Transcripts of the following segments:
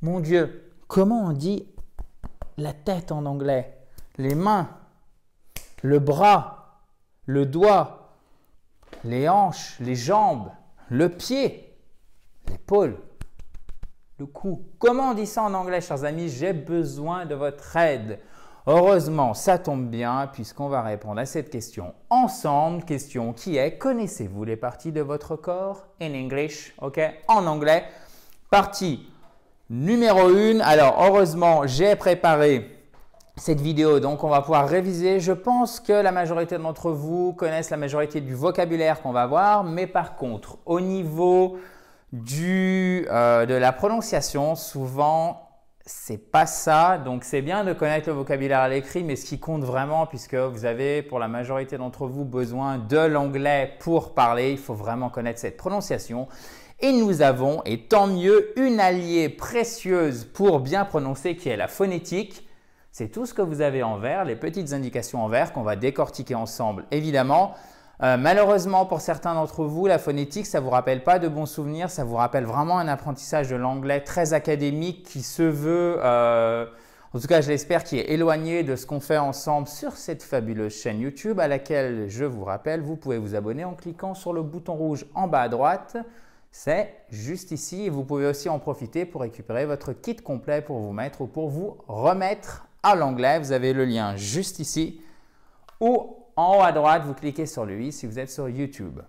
Mon Dieu, comment on dit la tête en anglais? Les mains, le bras, le doigt, les hanches, les jambes, le pied, l'épaule, le cou. Comment on dit ça en anglais, chers amis? J'ai besoin de votre aide. Heureusement, ça tombe bien puisqu'on va répondre à cette question ensemble. Question qui est: connaissez-vous les parties de votre corps? In English, ok? En anglais. Partie numéro 1. Alors, heureusement, j'ai préparé cette vidéo, donc on va pouvoir réviser. Je pense que la majorité d'entre vous connaissent la majorité du vocabulaire qu'on va voir, mais par contre, au niveau de la prononciation, souvent, c'est pas ça. Donc, c'est bien de connaître le vocabulaire à l'écrit, mais ce qui compte vraiment, puisque vous avez, pour la majorité d'entre vous, besoin de l'anglais pour parler, il faut vraiment connaître cette prononciation. Et nous avons, et tant mieux, une alliée précieuse pour bien prononcer qui est la phonétique. C'est tout ce que vous avez en vert, les petites indications en vert qu'on va décortiquer ensemble, évidemment. Malheureusement, pour certains d'entre vous, la phonétique, ça ne vous rappelle pas de bons souvenirs, ça vous rappelle vraiment un apprentissage de l'anglais très académique qui se veut, en tout cas je l'espère, qui est éloigné de ce qu'on fait ensemble sur cette fabuleuse chaîne YouTube à laquelle, je vous rappelle, vous pouvez vous abonner en cliquant sur le bouton rouge en bas à droite. C'est juste ici et vous pouvez aussi en profiter pour récupérer votre kit complet pour vous mettre ou pour vous remettre à l'anglais. Vous avez le lien juste ici ou en haut à droite, vous cliquez sur lui si vous êtes sur YouTube.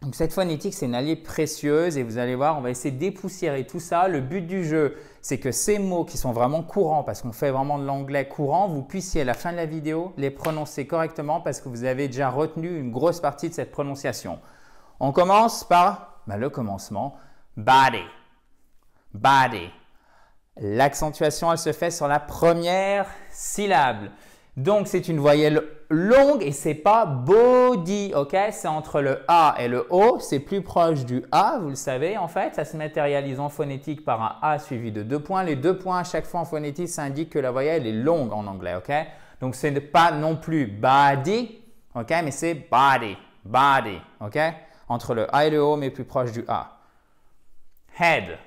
Donc cette phonétique, c'est une alliée précieuse et vous allez voir, on va essayer de dépoussiérer tout ça. Le but du jeu, c'est que ces mots qui sont vraiment courants, parce qu'on fait vraiment de l'anglais courant, vous puissiez à la fin de la vidéo les prononcer correctement parce que vous avez déjà retenu une grosse partie de cette prononciation. On commence par le commencement, body, body. L'accentuation, elle se fait sur la première syllabe. Donc, c'est une voyelle longue et c'est pas body, ok? C'est entre le A et le O, c'est plus proche du A, vous le savez en fait. Ça se matérialise en phonétique par un A suivi de 2 points. Les 2 points à chaque fois en phonétique, ça indique que la voyelle est longue en anglais, ok? Donc, ce n'est pas non plus body, ok? Mais c'est body, body, ok? Entre le A et le O, mais plus proche du A. Head.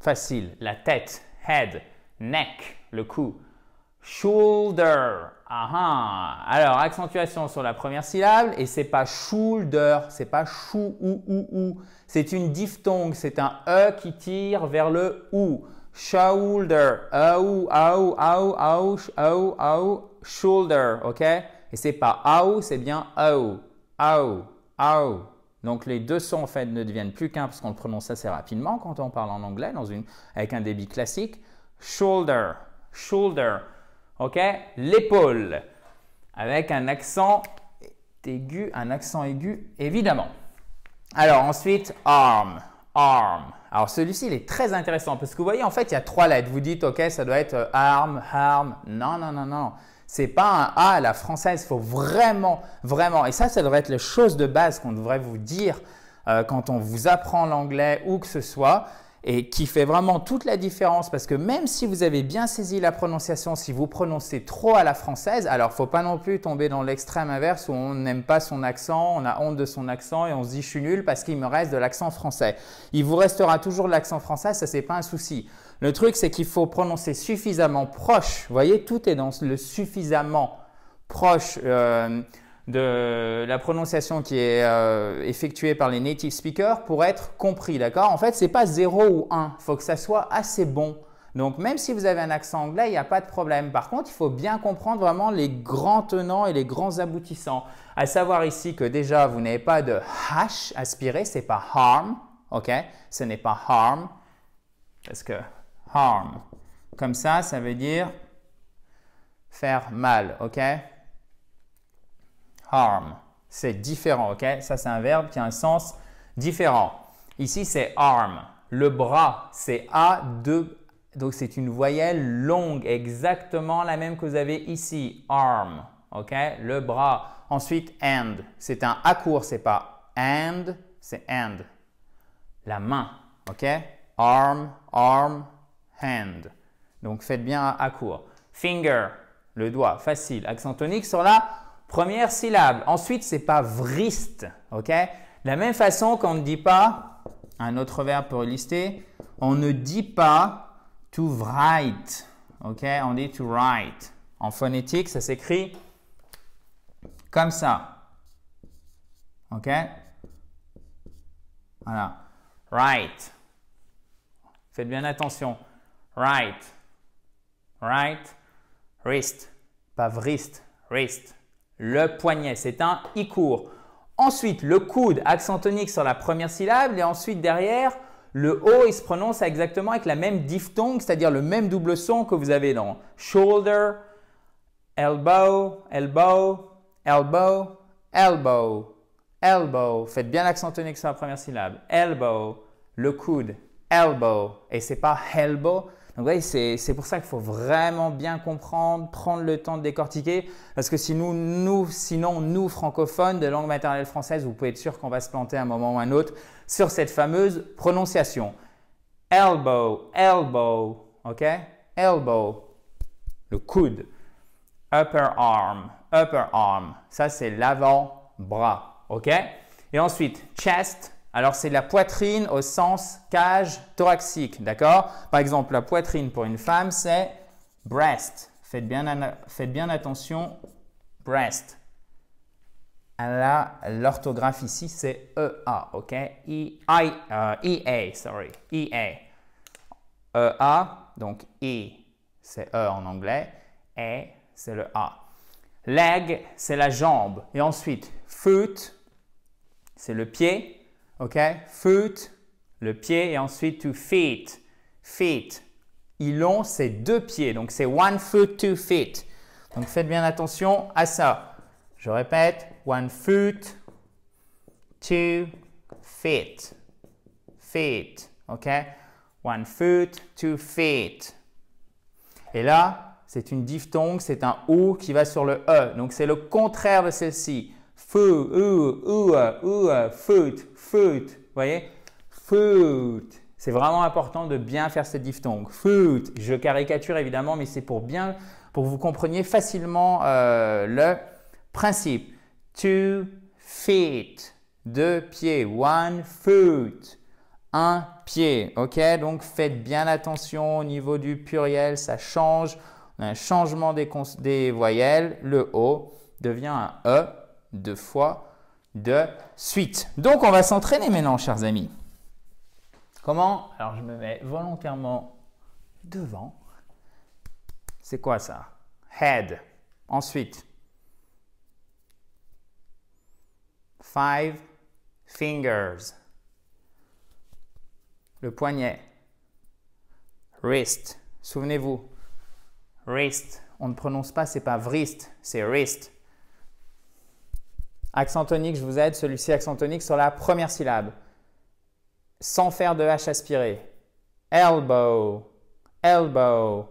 Facile. La tête. Head. Neck. Le cou. Shoulder. Alors, accentuation sur la première syllabe. Et c'est pas shoulder. C'est pas chou ou. C'est une diphtongue. C'est un E qui tire vers le ou. Shoulder. Shoulder. Ok? Et c'est pas ou, c'est bien ou. Au. Donc, les deux sons en fait ne deviennent plus qu'un parce qu'on le prononce assez rapidement quand on parle en anglais avec un débit classique. Shoulder, shoulder. OK? L'épaule avec un accent aigu, évidemment. Alors, ensuite, arm, arm. Alors, celui-ci, il est très intéressant parce que vous voyez, en fait, il y a 3 lettres. Vous dites, OK, ça doit être arm, arm. Non. Ce n'est pas un A à la française, il faut vraiment, et ça devrait être les choses de base qu'on devrait vous dire quand on vous apprend l'anglais ou que ce soit et qui fait vraiment toute la différence parce que même si vous avez bien saisi la prononciation, si vous prononcez trop à la française, alors il ne faut pas non plus tomber dans l'extrême inverse où on n'aime pas son accent, on a honte de son accent et on se dit « je suis nul parce qu'il me reste de l'accent français ». Il vous restera toujours de l'accent français, ça c'est pas un souci. Le truc, c'est qu'il faut prononcer suffisamment proche. Vous voyez, tout est dans le suffisamment proche de la prononciation qui est effectuée par les native speakers pour être compris, d'accord? En fait, ce n'est pas 0 ou 1. Il faut que ça soit assez bon. Donc, même si vous avez un accent anglais, il n'y a pas de problème. Par contre, il faut bien comprendre vraiment les grands tenants et les grands aboutissants. À savoir ici que déjà, vous n'avez pas de H aspiré, ce n'est pas harm, ok? Ce n'est pas harm, parce que harm. Comme ça veut dire faire mal, ok? Harm, c'est différent, ok? Ça, c'est un verbe qui a un sens différent. Ici, c'est arm. Le bras, c'est A2. Donc, c'est une voyelle longue, exactement la même que vous avez ici. Arm, ok? Le bras. Ensuite, hand. C'est un A court, c'est pas and, c'est hand. La main, ok? Arm, arm, hand. Donc, faites bien à court. Finger, le doigt, facile. Accent tonique sur la première syllabe. Ensuite, ce n'est pas wrist, ok? De la même façon qu'on ne dit pas, un autre verbe pour lister, On ne dit pas to write. OK? On dit to write. En phonétique, ça s'écrit comme ça. OK? Voilà. Right. Faites bien attention. Right. Right. Wrist. Pas wrist. Wrist. Le poignet. C'est un I court. Ensuite, le coude, accent tonique sur la première syllabe. Et ensuite, derrière, le O, il se prononce exactement avec la même diphtongue, c'est-à-dire le même double son que vous avez dans shoulder, elbow, elbow, elbow, elbow, elbow. Faites bien l'accent tonique sur la première syllabe. Elbow, le coude, elbow. Et ce n'est pas elbow. Donc, vous voyez, c'est pour ça qu'il faut vraiment bien comprendre, prendre le temps de décortiquer. Parce que sinon, nous, francophones de langue maternelle française, vous pouvez être sûr qu'on va se planter à un moment ou à un autre sur cette fameuse prononciation. Elbow, elbow, OK? Elbow, le coude. Upper arm, upper arm. Ça, c'est l'avant-bras, OK? Et ensuite, chest. Alors, c'est la poitrine au sens cage thoracique, d'accord? Par exemple, la poitrine pour une femme, c'est breast. Faites bien attention, breast. L'orthographe ici, c'est EA, ok? EA, sorry, EA. EA, donc E, c'est E en anglais. E, c'est le A. Leg, c'est la jambe. Et ensuite, foot, c'est le pied. OK? Foot, le pied. Et ensuite, to feet. Feet. Ils ont ces deux pieds. Donc, c'est one foot, 2 feet. Donc, faites bien attention à ça. Je répète. One foot, 2 feet. Feet. OK? One foot, 2 feet. Et là, c'est une diphtongue. C'est un OU qui va sur le E. Donc, c'est le contraire de celle-ci. Foot, foot, foot, vous voyez? Foot. C'est vraiment important de bien faire cette diphtongue. Foot. Je caricature évidemment, mais c'est pour que vous compreniez facilement le principe. 2 feet. 2 pieds. One foot. Un pied. OK? Donc, faites bien attention au niveau du pluriel. Ça change. On a un changement des voyelles. Le O devient un E 2 fois de suite. Donc, on va s'entraîner maintenant, chers amis. Comment? Alors, je me mets volontairement devant. C'est quoi ça? Head. Ensuite, 5 fingers. Le poignet. Wrist. Souvenez-vous, wrist. On ne prononce pas, c'est pas wrist, c'est wrist. Accent tonique, je vous aide. Celui-ci, accent tonique sur la première syllabe. Sans faire de H aspiré. Elbow. Elbow.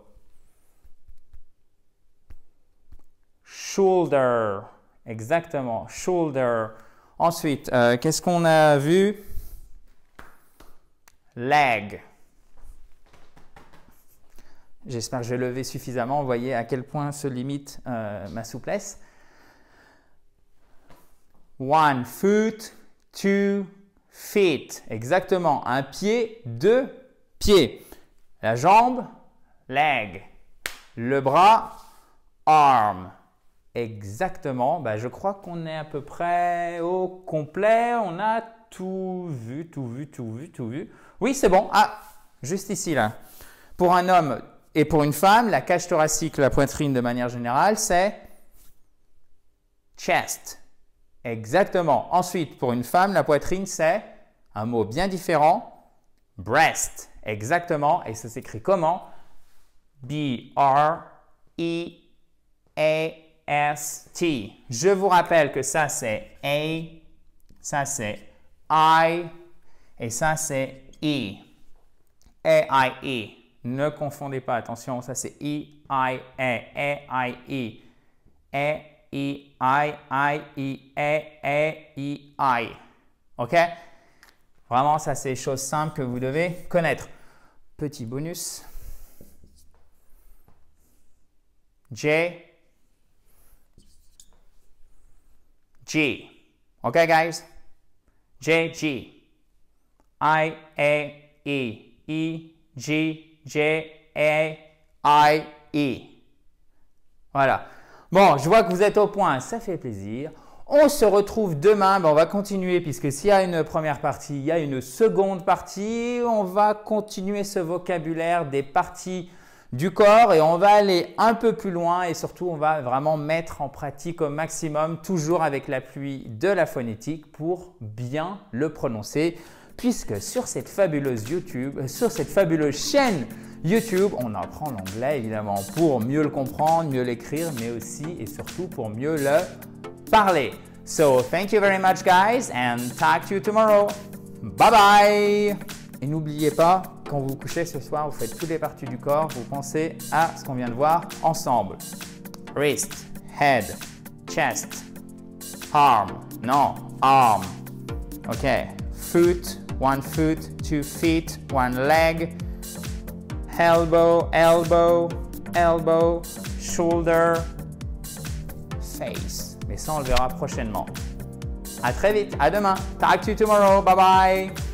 Shoulder. Exactement. Shoulder. Ensuite, qu'est-ce qu'on a vu? Leg. J'espère que je vais lever suffisamment. Vous voyez à quel point se limite ma souplesse. One foot, 2 feet. Exactement. Un pied, 2 pieds. La jambe, leg. Le bras, arm. Exactement. Ben, je crois qu'on est à peu près au complet. On a tout vu, tout vu, tout vu, tout vu. Oui, c'est bon. Ah, juste ici, là. Pour un homme et pour une femme, la cage thoracique, la poitrine de manière générale, c'est chest. Exactement. Ensuite, pour une femme, la poitrine, c'est un mot bien différent. Breast. Exactement. Et ça s'écrit comment? B-R-E-A-S-T. Je vous rappelle que ça, c'est A, ça, c'est I, et ça, c'est E. A-I-E. Ne confondez pas. Attention, ça, c'est E-I-A. A-I-E. E-I-I-E-A-E-I. OK? Vraiment, ça, c'est des choses simples que vous devez connaître. Petit bonus. J. G. OK, guys? J, G. I, A, E. E, G, J, A, I, E. Voilà. Bon, je vois que vous êtes au point, ça fait plaisir. On se retrouve demain, on va continuer puisque s'il y a une première partie, il y a une seconde partie. On va continuer ce vocabulaire des parties du corps et on va aller un peu plus loin et surtout on va vraiment mettre en pratique au maximum, toujours avec l'appui de la phonétique pour bien le prononcer. Puisque sur cette fabuleuse chaîne YouTube, on apprend l'anglais évidemment pour mieux le comprendre, mieux l'écrire, mais aussi et surtout pour mieux le parler. So, thank you very much guys and talk to you tomorrow. Bye bye! Et n'oubliez pas, quand vous vous couchez ce soir, vous faites toutes les parties du corps, vous pensez à ce qu'on vient de voir ensemble. Wrist, head, chest, arm, non, arm. Ok, foot, one foot, two feet, one leg, elbow, elbow, elbow, shoulder, face. Mais ça, on le verra prochainement. À très vite, à demain. Talk to you tomorrow. Bye bye.